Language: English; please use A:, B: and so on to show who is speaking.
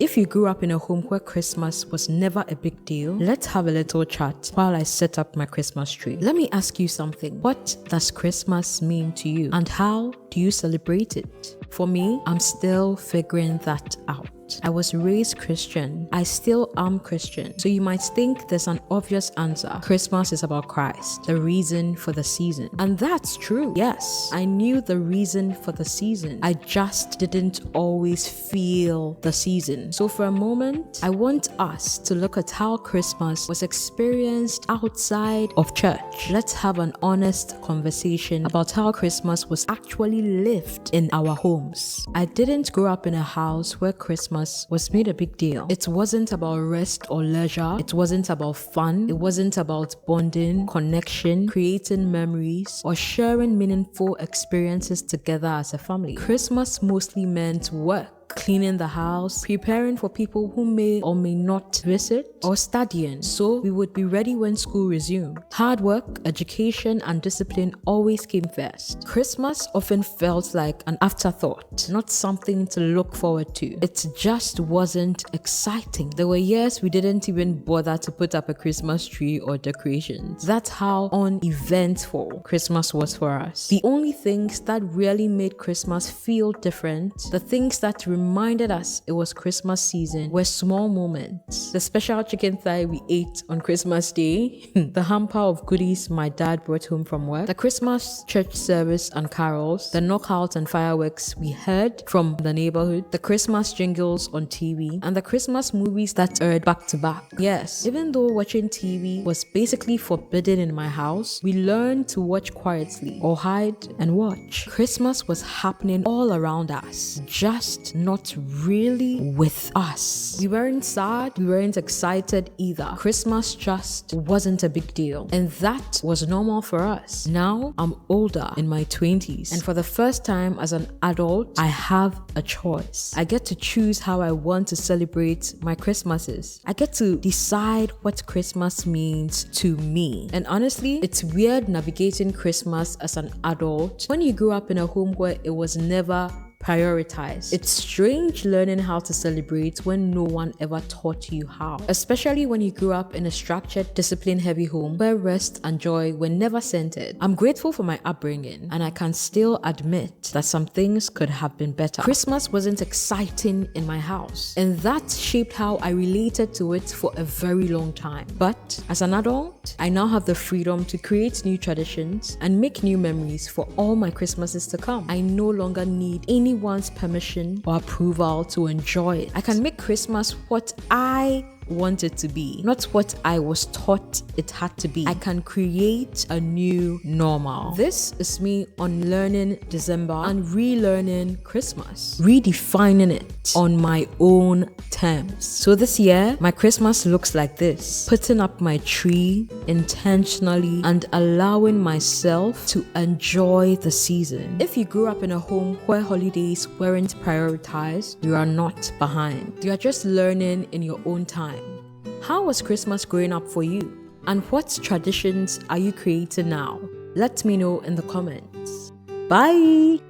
A: If you grew up in a home where Christmas was never a big deal, let's have a little chat while I set up my Christmas tree. Let me ask you something. What does Christmas mean to you, and how do you celebrate it? For me, I'm still figuring that out. I was raised Christian. I still am Christian. So you might think there's an obvious answer. Christmas is about Christ, the reason for the season. And that's true. Yes, I knew the reason for the season. I just didn't always feel the season. So for a moment, I want us to look at how Christmas was experienced outside of church. Let's have an honest conversation about how Christmas was actually lived in our homes. I didn't grow up in a house where Christmas was made a big deal. It wasn't about rest or leisure. It wasn't about fun. It wasn't about bonding, connection, creating memories, or sharing meaningful experiences together as a family. Christmas mostly meant work. Cleaning the house, preparing for people who may or may not visit, or studying so we would be ready when school resumed. Hard work, education, and discipline always came first. Christmas often felt like an afterthought, not something to look forward to. It just wasn't exciting. There were years we didn't even bother to put up a Christmas tree or decorations. That's how uneventful Christmas was for us. The only things that really made Christmas feel different, the things that reminded us it was Christmas season, were small moments. The special chicken thigh we ate on Christmas Day, the hamper of goodies my dad brought home from work, the Christmas church service and carols, the knockouts and fireworks we heard from the neighborhood, the Christmas jingles on TV, and the Christmas movies that aired back to back. Yes, even though watching TV was basically forbidden in my house, we learned to watch quietly or hide and watch. Christmas was happening all around us, just not really with us. We weren't sad, we weren't excited either. Christmas just wasn't a big deal, and that was normal for us. Now I'm older, in my 20s, and for the first time as an adult, I have a choice. I get to choose how I want to celebrate my Christmases. I get to decide what Christmas means to me. And honestly, it's weird navigating Christmas as an adult when you grew up in a home where it was never prioritized. It's strange learning how to celebrate when no one ever taught you how, especially when you grew up in a structured, discipline-heavy home where rest and joy were never centered. I'm grateful for my upbringing, and I can still admit that some things could have been better. Christmas wasn't exciting in my house, and that shaped how I related to it for a very long time. But as an adult, I now have the freedom to create new traditions and make new memories for all my Christmases to come. I no longer need anyone's permission or approval to enjoy it. I can make Christmas what I want it to be, not what I was taught it had to be. I can create a new normal. This is me unlearning December and relearning Christmas, redefining it on my own terms. So this year, my Christmas looks like this: putting up my tree intentionally and allowing myself to enjoy the season. If you grew up in a home where holidays weren't prioritized, you are not behind. You are just learning in your own time. How was Christmas growing up for you? And what traditions are you creating now? Let me know in the comments. Bye!